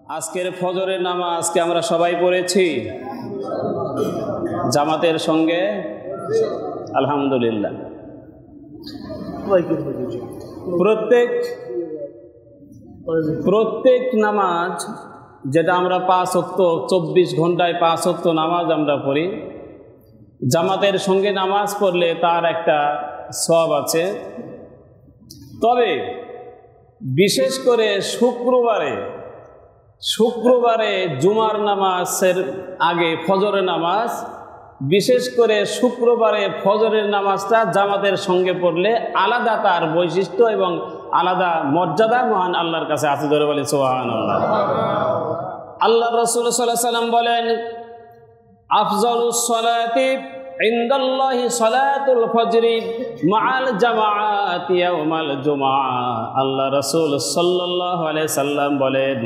আজকের ফজরের নামাজকে আমরা সবাই পড়েছি জামাতের সঙ্গে, আলহামদুলিল্লাহ। প্রত্যেক নামাজ যেটা আমরা 5 ওয়াক্ত 24 ঘন্টায় 5 ওয়াক্ত নামাজ আমরা পড়ি, জামাতের সঙ্গে নামাজ পড়লে তার একটা সওয়াব আছে। তবে বিশেষ করে শুক্রবারে জুমার নামাজের আগে ফজরের নামাজ, বিশেষ করে শুক্রবারে ফজরের নামাজটা জামাতের সঙ্গে পড়লে আলাদা তার বৈশিষ্ট্য এবং আলাদা মর্যাদা মহান আল্লাহর কাছে আছে। ধরে বলি সুবহানাল্লাহ। আল্লাহ রাসূল সাল্লাল্লাহু আলাইহি ওয়াসাল্লাম বলেন, আফজালুস সালাতি ইনদাল্লাহি সালাতুল ফজরি মাআল জামাআতি ইয়াউমাল জুমআ। আল্লাহ রাসূল সাল্লাল্লাহু আলাইহি সাল্লাম বলেন,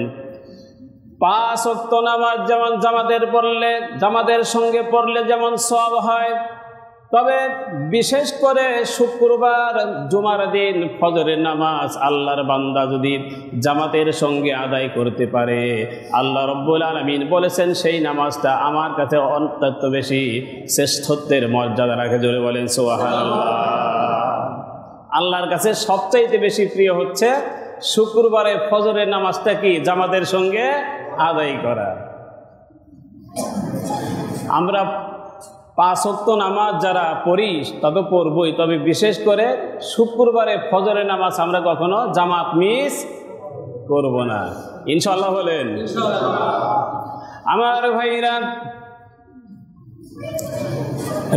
5 ওয়াক্ত নামাজ যেমন জামাতের সঙ্গে পড়লে যেমন সওয়াব হয়, তবে বিশেষ করে শুক্রবার জুমার দিন ফজরের নামাজ আল্লাহর বান্দা যদি জামাতের সঙ্গে আদায় করতে পারে, আল্লাহ রব্বুল আলামিন বলেছেন সেই নামাজটা আমার কাছে অত্যন্ত বেশি শ্রেষ্ঠত্বের মর্যাদা রাখে। জোরে বলেন সুবহানাল্লাহ। আল্লাহর কাছে সবচাইতে বেশি প্রিয় হচ্ছে শুক্রবারে ফজরের নামাজটা কি জামাতের সঙ্গে আদায় করা। আমরা 5 ওয়াক্ত নামাজ যারা পড়ি তা তো পড়বই, তবে বিশেষ করে শুক্রবারে ফজরের নামাজ আমরা কখনো জামাত মিস করব না, ইনশাআল্লাহ বলেন। আমার ভাইরা,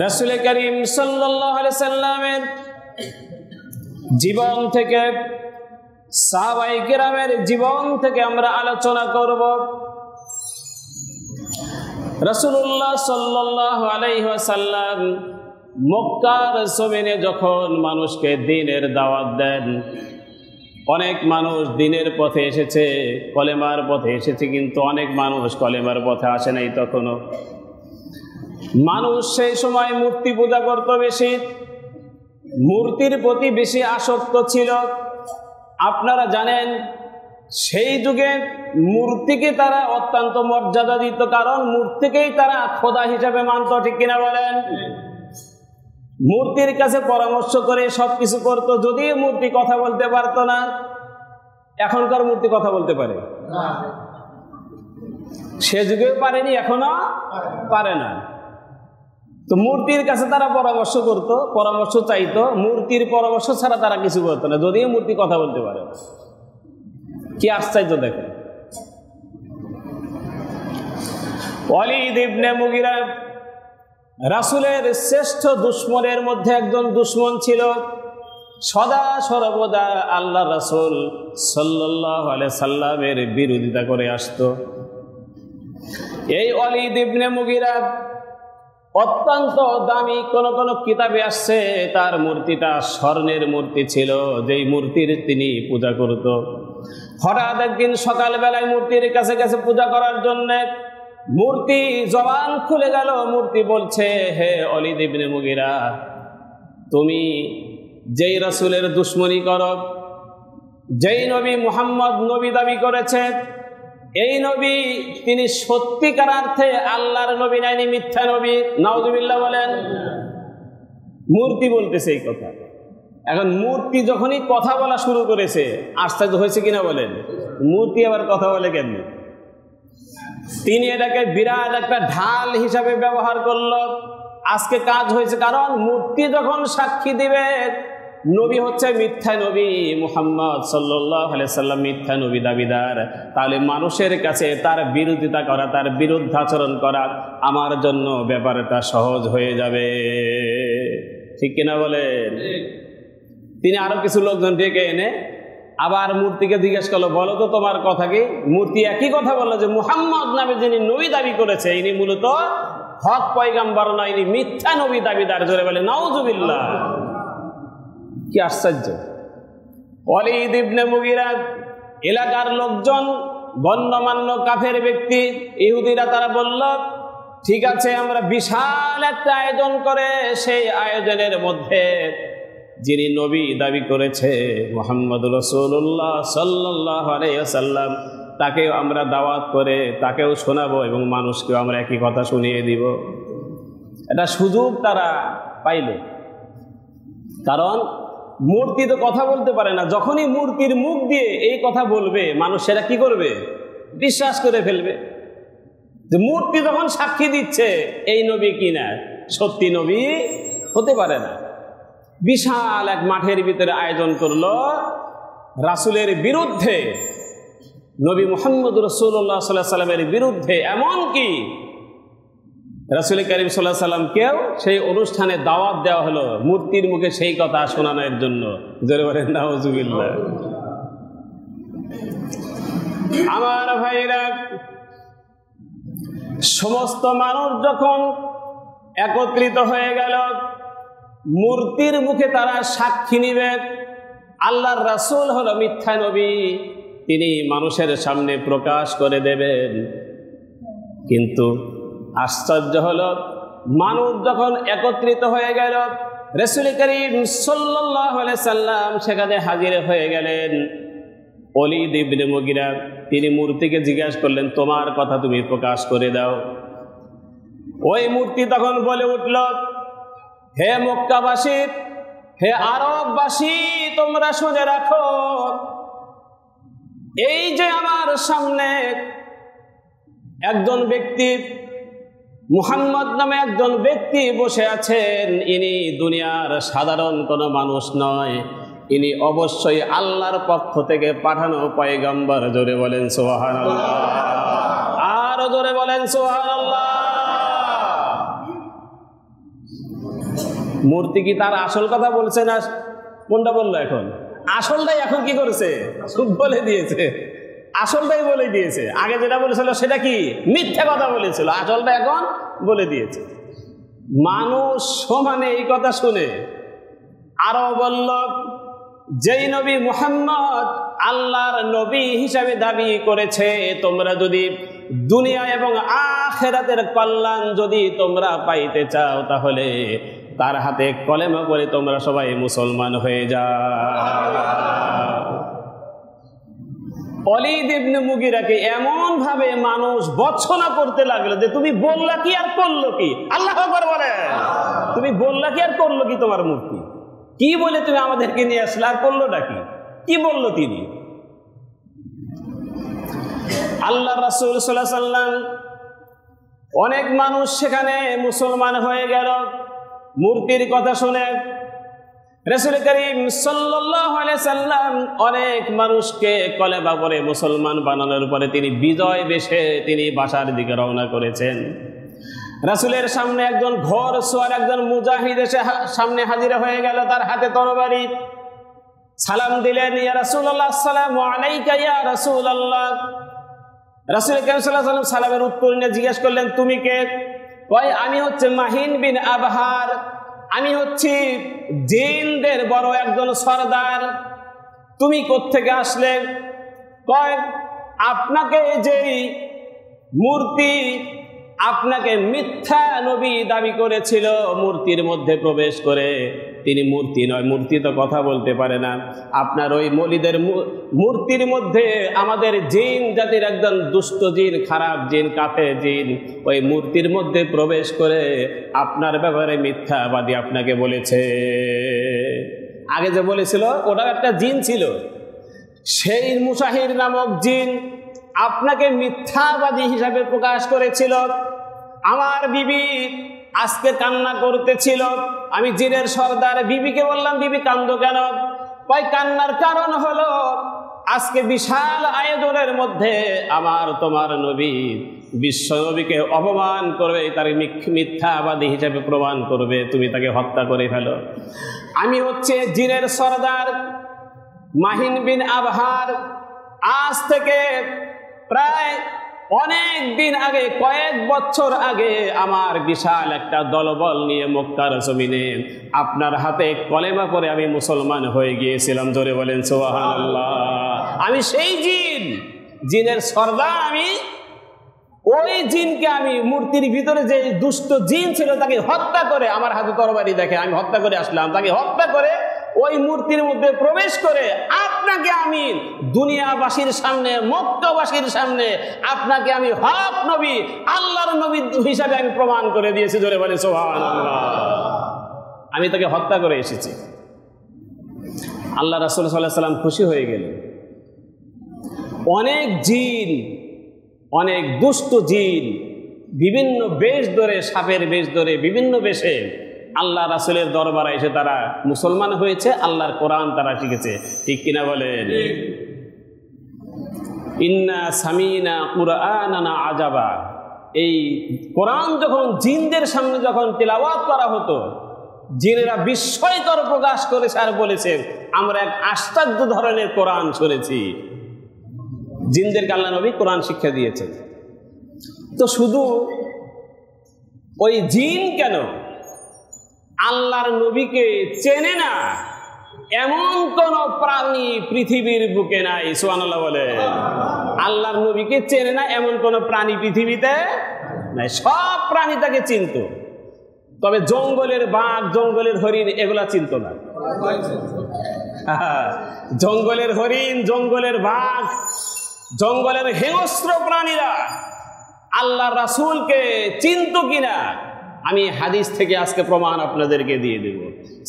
রাসূল করিম সাল্লাল্লাহু আলাইহি সাল্লামের জীবন থেকে, সাহাবায়ে কেরামের জীবন থেকে আমরা আলোচনা করব। রাসূলুল্লাহ সাল্লাল্লাহু আলাইহি ওয়াসাল্লাম মক্কার জমিনে যখন মানুষকে দ্বীনের দাওয়াত দেন, অনেক মানুষ দ্বীনের পথে এসেছে, কলেমার পথে এসেছে, কিন্তু অনেক মানুষ কলেমার পথে আসে নাই। তখনও মানুষ সেই সময় মূর্তি পূজা করত, বেশি মূর্তির প্রতি বেশি আসক্ত ছিল। আপনারা জানেন সেই যুগে মূর্তিকে তারা অত্যন্ত মর্যাদা দিত, কারণ মূর্তিকেই তারা খোদা হিসাবে মানত, ঠিক কিনা বলেন? মূর্তির কাছে পরামর্শ করে সবকিছু করত, যদিও মূর্তি কথা বলতে পারত না। এখনকার মূর্তি কথা বলতে পারে? সে যুগেও পারেনি, এখনো পারে না। তো মূর্তির কাছে তারা পরামর্শ করত, পরামর্শ চাইতো, মূর্তির পরামর্শ ছাড়া তারা কিছু করতো না, যদিও মূর্তি কথা বলতে পারে। কি আশ্চর্য দেখেন। ওয়ালিদ ইবনে মুগিরা রাসূলের শ্রেষ্ঠ দুশমনের মধ্যে একজন দুশমন ছিল। সদা সর্বদা আল্লাহ রাসূল সাল্লাল্লাহু আলাইহি সাল্লামের বিরোধিতা করে আসতো। এই ওয়ালিদ ইবনে মুগিরা অত্যন্ত দামি, কোন কোন কিতাবে আসছে তার মূর্তিটা স্বর্ণের মূর্তি ছিল, যেই মূর্তির তিনি পূজা করত। হঠাৎ একদিন সকালবেলায় মূর্তির কাছে কাছে পূজা করার জন্য মূর্তি জবান খুলে গেল। মূর্তি বলছে, হে ওয়ালিদ ইবনে মুগিরা, তুমি যেই রাসূলের দুশমনি করো, যেই নবী মুহাম্মদ নবী দাবি করেছে, এই নবী তিনি সত্যিকার অর্থে আল্লাহর নবী নাইনি, মিথ্যা নবী। নাউযুবিল্লাহ বলেন। মূর্তি বলতেছে এই কথা। এখন মূর্তি যখনই কথা বলা শুরু করেছে, আশ্চর্য হয়েছে কিনা বলেন? মূর্তি আবার কথা বলে কেন? তিনি এটাকে বিরাট একটা ঢাল হিসাবে ব্যবহার করলো। আজকে কাজ হয়েছে, কারণ মূর্তি যখন সাক্ষী দিবে নবী হচ্ছে মিথ্যা নবী, মুহাম্মদ সাল্লাল্লাহু আলাইহি সাল্লাম মিথ্যা নবী দাবিদার, তাহলে মানুষের কাছে তার বিরোধিতা করা, তার বিরুদ্ধাচরণ করা আমার জন্য ব্যাপারটা সহজ হয়ে যাবে, ঠিক কিনা বলেন? তিনি আরো কিছু লোকজন ডেকে এনে আবার মূর্তিকে জিজ্ঞেস করলো, বলো তো তোমার কথা কি? মূর্তি একই কথা বললো যে মুহাম্মদ নামে যিনি নবী দাবি করেছে, ইনি মূলত হক পয়গাম্বর নয়, ইনি মিথ্যা নবী দাবিদার। জোরে বলে নাউযুবিল্লাহ। কি আশ্চর্য। ওয়ালিদ ইবনে মুগিরা এলাকার লোকজন, গণ্যমান্য কাফের ব্যক্তি ইহুদিরা, তারা বলল, ঠিক আছে, আমরা বিশাল একটা আয়োজন করে সেই আয়োজনের মধ্যে যিনি নবী দাবি করেছে মুহাম্মদ রাসূলুল্লাহ সাল্লাল্লাহু আলাইহি ওয়াসাল্লাম, তাকেও আমরা দাওয়াত করে তাকেও শোনাবো এবং মানুষকেও আমরা একই কথা শুনিয়ে দিব। এটা সুযোগ তারা পাইল, কারণ মূর্তি তো কথা বলতে পারে না। যখনই মূর্তির মুখ দিয়ে এই কথা বলবে, মানুষ সেটা কি করবে? বিশ্বাস করে ফেলবে। যে মূর্তি যখন সাক্ষী দিচ্ছে এই নবী কিনা, সত্যি নবী হতে পারে না। বিশাল এক মাঠের ভিতরে আয়োজন করলো রাসূলের বিরুদ্ধে, নবী মুহাম্মদ রাসূলুল্লাহ সাল্লাল্লাহু আলাইহি সাল্লামের বিরুদ্ধে। এমনকি রাসূল কারীম সাল্লাল্লাহু আলাইহি সাল্লামকেও সেই অনুষ্ঠানে দাওয়াত দেওয়া হলো মূর্তির মুখে সেই কথা শোনানোর জন্য। জোরে বলেন নাউজুবিল্লাহ। আমার ভাইরা, সমস্ত মানুষ যখন একত্রিত হয়ে গেল, মূর্তির মুখে তারা সাক্ষী নিবে আল্লাহর রাসূল হলো মিথ্যা নবী, তিনি মানুষের সামনে প্রকাশ করে দেবেন। কিন্তু আশ্চর্য হলো, মানুষ যখন একত্রিত হয়ে গেল, রাসূল করিম সাল্লাল্লাহু আলাইহি সাল্লাম সেখানে হাজির হয়ে গেলেন। ওলীদ ইবনে মুগীরা তিনি মূর্তিকে জিজ্ঞাসা করলেন, তোমার কথা তুমি প্রকাশ করে দাও। ওই মূর্তি তখন বলে উঠল, হে মক্কাবাসী, হে আরববাসী, তোমরা শুনে রাখো, এই যে আমার সামনে একজন ব্যক্তি, মুহাম্মদ নামে একজন ব্যক্তি বসে আছেন, ইনি দুনিয়ার সাধারণ কোনো মানুষ নয়, ইনি অবশ্যই আল্লাহর পক্ষ থেকে পাঠানো পয়গম্বর। জোরে বলেন সুবহানাল্লাহ, আরো জোরে বলেন সুবহানাল্লাহ। মূর্তি কি তার আসল কথা বলছে না কোনটা বললো? এখন আসলটাই এখন কি করেছে? বলে দিয়েছে, আসলটাই বলে দিয়েছে। আগে যেটা বলেছিল সেটা কি? মিথ্যা কথা বলেছিল, আসলটা এখন বলে দিয়েছে। মানুষ সমানে এই কথা শুনে আরো বলল, যেই নবী মুহাম্মদ আল্লাহর নবী হিসাবে দাবি করেছে, তোমরা যদি দুনিয়া এবং আখিরাতের কল্যাণ যদি তোমরা পাইতে চাও, তাহলে তার হাতে কলেমা করে তোমরা সবাই মুসলমান হয়ে যাও। ওলীদ ইবনে মুগীরাকে এমন ভাবে মানুষ বর্জনা করতে লাগলো যে তুমি বললা কি আর করলো কি? আল্লাহু আকবার বলেন। তুমি বললা কি আর করলো কি? তোমার মূর্তি কি বলে তুমি আমাদেরকে নিয়ে আসলে, আর করলোটা কি? কি বললো তিনি? আল্লাহ রাসূল সাল্লাল্লাহু আলাইহি সাল্লাম, অনেক মানুষ সেখানে মুসলমান হয়ে গেল মূর্তির কথা শুনে। রাসূল করিম সাল্লাল্লাহু আলাইহি সাল্লাম অনেক মানুষকে কলেমা পড়ে মুসলমান বানানোর পরে তিনি বিজয় বেশে তিনি বাসার দিকে রওনা করেছেন। রাসূলের সামনে একজন ঘোড়সওয়ার, একজন মুজাহিদ এসে সামনে হাজির হয়ে গেল, তার হাতে তরবারি। সালাম দিলেন, ইয়া রাসূলুল্লাহ, আসসালামু আলাইকা ইয়া রাসূলুল্লাহ। রাসূল করিম সাল্লাল্লাহু আলাইহি ওয়াসাল্লাম সালামের উত্তর নিয়ে জিজ্ঞেস করলেন, তুমি কে? কয়, আমি হচ্ছে মাহিন বিন আবহার, আমি হচ্ছি জিনদের বড় একজন সরদার। তুমি কোত্থেকে আসলে? কয়, আপনাকে যেই মূর্তি আপনাকে মিথ্যা নবী দাবি করেছিল, মূর্তির মধ্যে প্রবেশ করে, তিনি মূর্তি নয়, মূর্তি তো কথা বলতে পারে না। আপনার ওই মলিদের মূর্তির মধ্যে আমাদের জিন জাতির একজন দুষ্ট জিন, খারাপ জিন, কাফের জিন, ওই মূর্তির মধ্যে প্রবেশ করে আপনার ব্যাপারে মিথ্যাবাদী আপনাকে বলেছে। আগে যে বলেছিল ওটা একটা জিন ছিল, সেই মুসাহির নামক জিন আপনাকে মিথ্যাবাদী হিসাবে প্রকাশ করেছিল। আমার বিবি আজকে কান্না করতেছিল, আমি জিনের সর্দার বিবিকে বললাম, বিবি কান্দো কেন? কয়, কান্নার কারণ হলো আজকে বিশাল আয়োজনের মধ্যে আমার তোমার নবী বিশ্ব নবীকে অপমান করবে, তার মিথ্যাবাদী হিসেবে প্রমাণ করবে, তুমি তাকে হত্যা করে ফেলো। আমি হচ্ছে জিনের সর্দার মাহিন বিন আবহার। আজ থেকে প্রায় অনেক দিন আগে, কয়েক বছর আগে আমার বিশাল একটা দলবল নিয়ে মক্কার জমিনে আপনার হাতে কলেমা পড়ে আমি মুসলমান হয়ে গিয়েছিলাম। জোরে বলেন সুবহানাল্লাহ। আমি সেই জিন, জিনের সর্দার আমি। ওই জিনকে আমি মূর্তির ভিতরে যে দুষ্ট জিন ছিল তাকে হত্যা করে, আমার হাতে তরবারি দেখে আমি হত্যা করে আসলাম, তাকে হত্যা করে ওই মূর্তির মধ্যে প্রবেশ করে আপনাকে আমি দুনিয়াবাসীর সামনে, মক্কাবাসীর সামনে আপনাকে আমি হক নবী, আল্লাহর নবী হিসাবে আমি প্রমাণ করে দিয়েছি। জোরে বলে সুবহানাল্লাহ। আমি তাকে হত্যা করে এসেছি। আল্লাহ রাসূল সাল্লাল্লাহু আলাইহি ওয়াসাল্লাম খুশি হয়ে গেলেন। অনেক জিন, অনেক দুষ্ট জিন বিভিন্ন বেশ ধরে, সাপের বেশ ধরে বিভিন্ন বেশে আল্লাহ রাসূলের দরবারে এসে তারা মুসলমান হয়েছে, আল্লাহর কোরআন তারা শিখেছে। ঠিক কিনা বলেন? ইন্না সামিনা কুরআনানা আজাবা। এই কোরআন যখন জিনদের সামনে যখন তিলাওয়াত করা হতো, জিনেরা বিস্ময়কর প্রকাশ করেছে আর বলেছে, আমরা এক আশ্চর্য ধরনের কোরআন শুনেছি। জিনদেরকে আল্লাহ নবী কোরআন শিক্ষা দিয়েছেন। তো শুধু ওই জিন কেন, আল্লাহর নবীকে চেনে না এমন কোন প্রাণী পৃথিবীর বুকে নাই। সুবহানাল্লাহ বলে। আল্লাহর নবীকে চেনে না এমন কোন প্রাণী পৃথিবীতে নাই। সব প্রাণী তাকে চিনত, তবে জঙ্গলের বাঘ, জঙ্গলের হরিণ এগুলা চিনত না। জঙ্গলের হরিণ, জঙ্গলের বাঘ, জঙ্গলের হিংস্র প্রাণীরা আল্লাহর রাসূলকে চিনত কিনা আমি হাদিস থেকে আজকে প্রমাণ আপনাদেরকে দিয়ে দেব।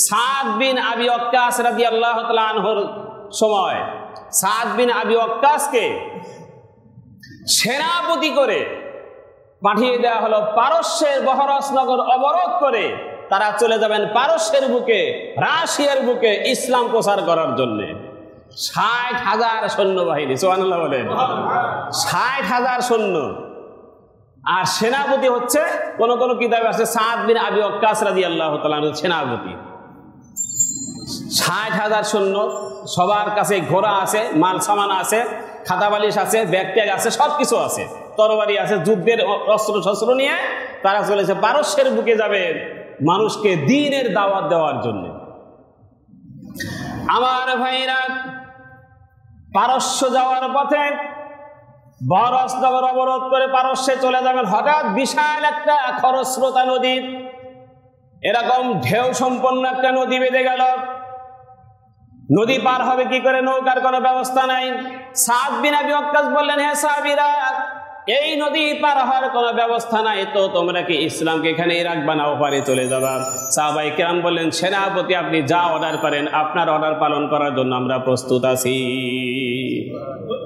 সাদ বিন আবি ওয়াক্কাস রাদিয়াল্লাহু তাআলা আনহুর সময় সাদ বিন আবি ওয়াক্কাসকে সেনাপতি করে পাঠিয়ে দেওয়া হলো পারস্যের বহরস নগর অবরোধ করে। তারা চলে যাবেন পারস্যের বুকে, রাশিয়ার বুকে ইসলাম প্রচার করার জন্য। ৬০,০০০ সৈন্যবাহিনী। সুবহানাল্লাহ বলেন। ৬০,০০০ সৈন্য। আর সেনাপতি হচ্ছে কোন কোন কিতাবে আছে সাদ বিন আবি ওয়াক্কাস রাদিয়াল্লাহু তাআলা আনহু সেনাপতি। ৬০,০০০ সৈন্য, সবার কাছে ঘোড়া আছে, মাল সামান আছে, খাতা বালিশ আছে, ব্যাগ ট্যাগ আছে, সব কিছু আছে, তরবারি আছে, যুদ্ধের অস্ত্র শস্ত্র নিয়ে তারা চলেছে পারস্যের বুকে যাবে মানুষকে দ্বীনের দাওয়াত দেওয়ার জন্য। আমার ভাইরা, পারস্য যাওয়ার পথে বহরস নগর অবরোধ করে পারস্যে চলে যাবেন। হঠাৎ বিশাল একটা খরস্রোতা নদী, এরকম ঢেউ সম্পন্ন একটা নদী বেঁধে গেল। নদী পার হবে কি করে, নৌকার কোনো ব্যবস্থা নাই। সাদ বিন আবি ওয়াক্কাস বললেন, হে সাহাবীরা, এই নদী পার হওয়ার কোনো ব্যবস্থা নাই, তো তোমরা কি ইসলামকে এখানেই রাখবা না ওপারে চলে যাবা? সাহাবায়ে কেরাম বললেন, সেনাপতি আপনি যা অর্ডার করেন, আপনার অর্ডার পালন করার জন্য আমরা প্রস্তুত আছি।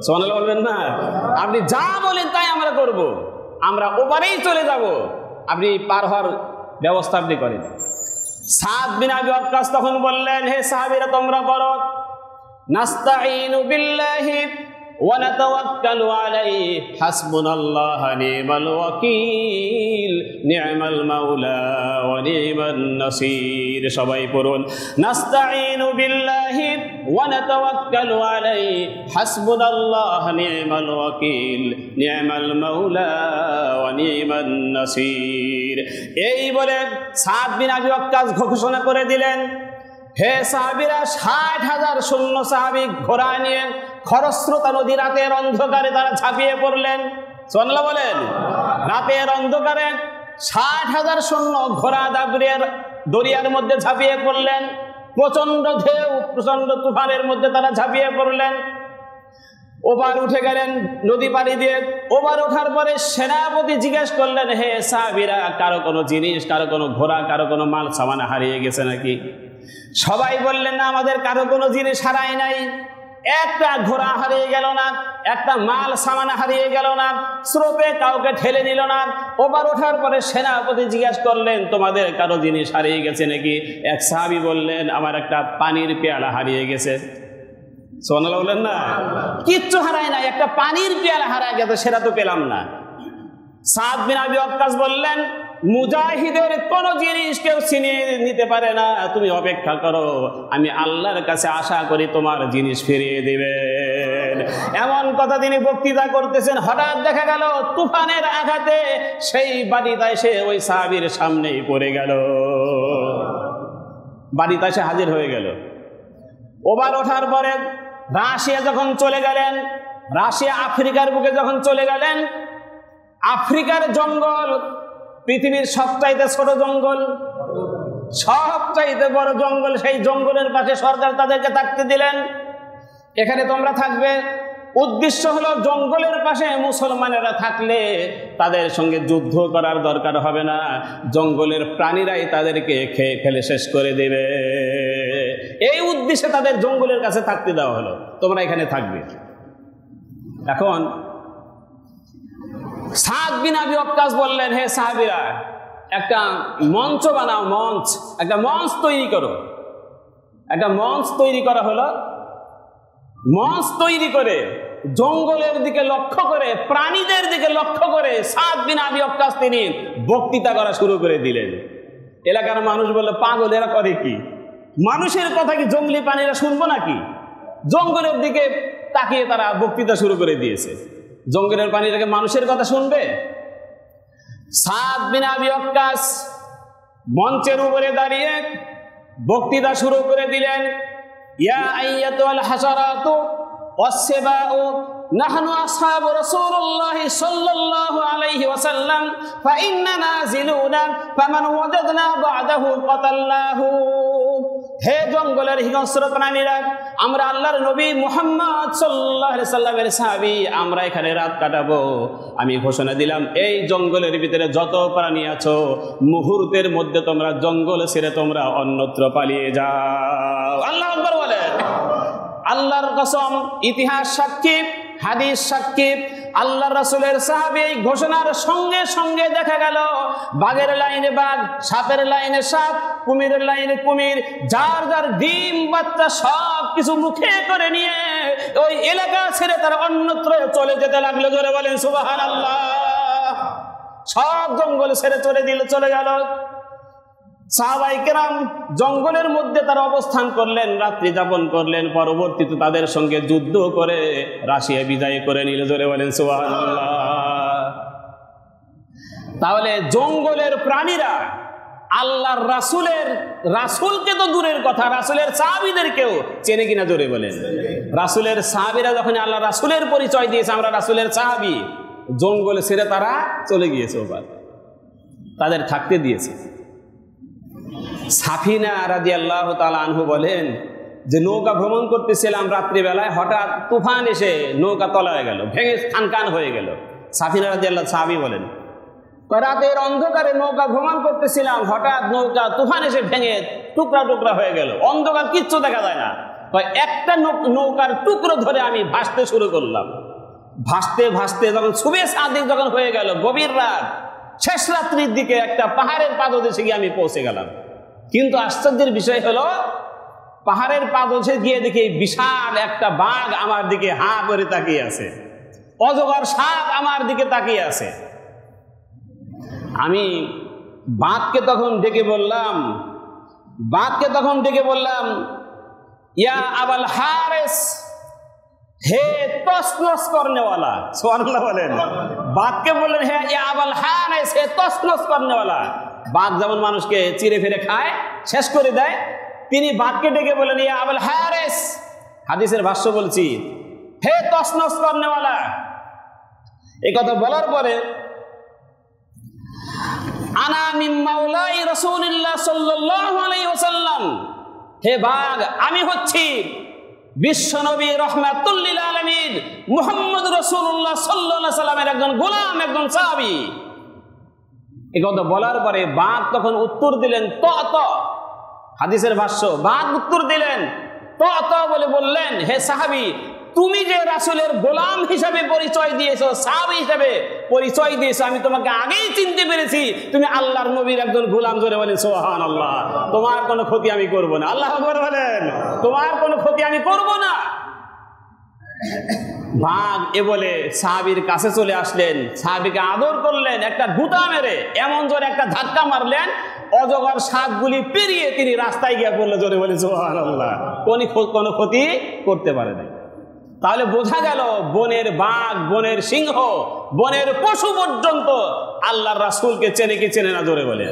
সুবহানাল্লাহ বলবেন না? আপনি যা বলেন তাই আমরা করব, আমরা ওপারেই চলে যাব, আপনি পার হওয়ার ব্যবস্থা আপনি করেন। সাদ বিন আবি ওয়াক্কাস তখন বললেন, হে সাহাবীরা তোমরা বলো, নাস্তাঈনু বিল্লাহি ওয়া নাতাওয়াক্কালু আলাইহি হাসবুনাল্লাহু নি'মাল ওয়াকিল নি'মাল মাওলা ওয়া নি'মান নাসির। সবাই পড়ুন, নাস্তাঈনু বিল্লাহি ওয়া নাতাওয়াক্কালু আলাইহি হাসবুনাল্লাহু নি'মাল ওয়াকিল নি'মাল মাওলা ওয়া নি'মান নাসির। এই বলে সাদ বিন আবি ওয়াক্কাস ঘোষণা করে দিলেন, হে সাহাবীরা, ৬০,০০০ সৈন্য সাহাবী ঘোড়া নিয়ে খরস্রোতা নদী রাতের অন্ধকারে তারা ঝাঁপিয়ে পড়লেন। সুবহানাল্লাহ বলেন। রাতের অন্ধকারে ৬০,০০০ সৈন্য ঘোড়া দাবড়িয়ে দরিয়ার মধ্যে ঝাঁপিয়ে পড়লেন। প্রচন্ড ঢেউ, প্রচন্ড তুফানের মধ্যে তারা ঝাঁপিয়ে পড়লেন। ওপার উঠে গেলেন নদী পাড়ি দিয়ে। ওপার ওঠার পরে সেনাপতি জিজ্ঞেস করলেন, হে সাহাবীরা, কারো কোনো জিনিস, কারো কোনো ঘোড়া, কারো কোনো মাল সামান হারিয়ে গেছে নাকি? সবাই বললেন, না, আমাদের কারো কোনো জিনিস হারায় নাই, একটা ঘোড়া হারিয়ে গেল না, একটা মাল সামান হারিয়ে গেল না, স্রোতে কাউকে ঠেলে নিল না। ওপার ওঠার পরে সেনাপতি জিজ্ঞাসা করলেন, তোমাদের কারো জিনিস হারিয়ে গেছে নাকি? এক সাহাবী বললেন, আমার একটা পানির পেয়ালা হারিয়ে গেছে। সুবহানাল্লাহ বলেন না? কিচ্ছু হারায় নাই, একটা পানির পেয়ালা হারায় গেছে, সেটা তো পেলাম না। সাদ বিন আবি ওয়াক্কাস বললেন, মুজাহিদের কোন জিনিস কেউ ছিনিয়ে নিতে পারে না, তুমি অপেক্ষা করো, আমি আল্লাহর কাছে আশা করি তোমার জিনিস ফিরিয়ে দিবেন। এমন কথা তিনি বক্তৃতা করতেছেন, হঠাৎ দেখা গেল তুফানের আঘাতে সেই বাড়িটা এসে ওই সাহাবীর সামনেই পড়ে গেল, বাড়িটা এসে হাজির হয়ে গেল। ওবার ওঠার পরে রাশিয়া যখন চলে গেলেন, রাশিয়া আফ্রিকার বুকে যখন চলে গেলেন, আফ্রিকার জঙ্গল পৃথিবীর সবচাইতে ছোট জঙ্গল, সবচাইতে বড় জঙ্গল, সেই জঙ্গলের পাশে সরকার তাদেরকে থাকতে দিলেন। এখানে তোমরা থাকবে। উদ্দেশ্য হলো জঙ্গলের পাশে মুসলমানেরা থাকলে তাদের সঙ্গে যুদ্ধ করার দরকার হবে না, জঙ্গলের প্রাণীরাই তাদেরকে খেয়ে ফেলে শেষ করে দেবে। এই উদ্দেশ্যে তাদের জঙ্গলের কাছে থাকতে দেওয়া হলো, তোমরা এখানে থাকবে। এখন সাদ বিন আবি ওয়াক্কাস বললেন, হে সাহাবীরা, একটা মঞ্চ বানাও, একটা মঞ্চ তৈরি করো। একটা মঞ্চ তৈরি করা হলো। মঞ্চ তৈরি করে জঙ্গলের দিকে লক্ষ্য করে, প্রাণীদের দিকে লক্ষ্য করে সাদ বিন আবি ওয়াক্কাস তিনি বক্তৃতা করা শুরু করে দিলেন। এলাকার মানুষ বলল, পাগল, এরা করে কি? মানুষের কথা কি জঙ্গলি প্রাণীরা শুনবো নাকি? জঙ্গলের দিকে তাকিয়ে তারা বক্তৃতা শুরু করে দিয়েছে। জঙ্গলের প্রাণীরাকে মানুষের কথা শুনবে? সাদ বিন আবি ওয়াক্কাস মঞ্চের উপরে দাঁড়িয়ে বক্তৃতা শুরু করে দিলেন। ইয়া আইয়াতুল হাসারাতু ওয়াসসিবাউ নাহনু আসহাবু রাসূলুল্লাহি সাল্লাল্লাহু আলাইহি ওয়াসাল্লাম ফাইন্না নাজিলুনা ফামান ওয়াজাদনা বা'দাহু কাতালনাহু। হে জঙ্গলের হিংস্র প্রাণীরা, আমরা আল্লাহর নবী মুহাম্মদ সাল্লাল্লাহু আলাইহি সাল্লামের সাহাবী, আমরা এখানে রাত কাটাবো। আমি ঘোষণা দিলাম, এই জঙ্গলের ভিতরে যত প্রাণী আছো, মুহূর্তের মধ্যে তোমরা জঙ্গল ছেড়ে তোমরা অন্যত্র পালিয়ে যাও। আল্লাহু আকবার বলেন। আল্লাহর কসম, ইতিহাস সাক্ষী, হাদিস সাক্ষী, আল্লাহ রাসূলের সাহাবী এই ঘোষণার সঙ্গে সঙ্গে দেখা গেল বাঘের লাইনে বাঘ, সাপের লাইনে সাপ, কুমিরের লাইনে কুমির, যার যার ডিম বাচ্চা সব কিছু মুখে করে নিয়ে ওই এলাকা ছেড়ে তারা অন্যত্র চলে যেতে লাগলো। জোরে বলেন সুবহানাল্লাহ। সব জঙ্গল ছেড়ে চলে গেল। সাহাবায়ে কেরাম জঙ্গলের মধ্যে তারা অবস্থান করলেন, রাত্রি যাপন করলেন। পরবর্তীতে তাদের সঙ্গে যুদ্ধ করে রাশিয়া বিজয় করে নিল। জোরে বলেন সুবহানাল্লাহ। তাহলে জঙ্গলের প্রাণীরা আল্লাহর রাসূলকে তো দূরের কথা, রাসূলের সাহাবীদেরকেও চেনে কিনা? জোরে বলেন। রাসূলের সাহাবীরা যখন আল্লাহ রাসূলের পরিচয় দিয়েছে, আমরা রাসূলের সাহাবী, জঙ্গলে ছেড়ে তারা চলে গিয়েছে, ওবার তাদের থাকতে দিয়েছে। সাফিনা রাদিয়াল্লাহু তাআলা আনহু বলেন যে নৌকা ভ্রমণ করতেছিলাম রাত্রিবেলায়, হঠাৎ তুফান এসে নৌকা তলায় গেল, ভেঙে খানখান হয়ে গেল। সাফিনা রাদিয়াল্লাহু সাহাবী বলেন, রাতের অন্ধকারে নৌকা ভ্রমণ করতেছিলাম, হঠাৎ নৌকা তুফান এসে ভেঙে টুকরা টুকরা হয়ে গেল, অন্ধকার কিচ্ছু দেখা যায় না। একটা নৌকার টুকরো ধরে আমি ভাসতে শুরু করলাম। ভাসতে ভাসতে যখন সুবে সাদিক যখন হয়ে গেল, গভীর রাত, শেষ রাত্রির দিকে একটা পাহাড়ের পাদদেশে গিয়ে আমি পৌঁছে গেলাম। কিন্তু আশ্চর্যের বিষয় হলো, পাহাড়ের পাদদেশে গিয়ে দেখি বিশাল একটা বাঘ আমার দিকে হাঁ করে তাকিয়ে আছে, অজগর সাপ আমার দিকে তাকিয়ে আছে। আমি বাঘকে তখন ডেকে বললাম, ইয়া আবাল হারেস, হে তসনস করনেওয়ালা। সুবহানাল্লাহ বলেন। বাঘকে বললেন, হে ইয়া আবাল হারেস, হে তসনস করনেওয়ালা। বাঘ যেমন মানুষকে চিরে ফিরে খায়, শেষ করে দেয়, তিনি বাঘকে ডেকে বললেন, ইয়া আবাল হারেস। হাদিসের ভাষ্য বলছি, হে তসনস করনেওয়ালা। এই কথা বলার পরে আনা মিন মাওলাই রাসূলুল্লাহ সাল্লাল্লাহু আলাইহি ওয়াসাল্লাম, হে বাঘ, আমি হচ্ছি বিশ্বনবী রাহমাতুল লিল আলামিন মুহাম্মদ রাসূলুল্লাহ সাল্লাল্লাহু আলাইহি ওয়াসাল্লামের একজন গোলাম, একজন সাহাবী। এই কথা বলার পরে বাঘ তখন উত্তর দিলেন ত। হাদিসের ভাষ্য, বাঘ উত্তর দিলেন ত বলে বললেন, হে সাহাবী, তুমি যে রাসূলের গোলাম হিসাবে পরিচয় দিয়েছো, সাহাবী হিসাবে পরিচয় দিয়েছো, আমি তোমাকে আগেই চিনতে পেরেছি তুমি আল্লাহর নবীর একজন গোলাম। জোরে বলেন সুবহানাল্লাহ। তোমার কোনো ক্ষতি আমি করব না। আল্লাহু আকবার বলেন। তোমার কোনো ক্ষতি আমি করব না। বাঘ এ বলে সাহাবীর কাছে চলে আসলেন, সাহাবীকে আদর করলেন, একটা গুতা মেরে এমন জোরে একটা ধাক্কা মারলেন, অজগর সাপগুলি পেরিয়ে তিনি রাস্তায় গিয়ে পড়লেন। জোরে বলেন সুবহানাল্লাহ। কোনো ক্ষতি করতে পারে নাই। তাহলে বোঝা গেল, বনের বাঘ, বনের সিংহ, বনের পশু পর্যন্ত আল্লাহর রাসূলকে চেনে কি চেনে না? জোরে বলেন।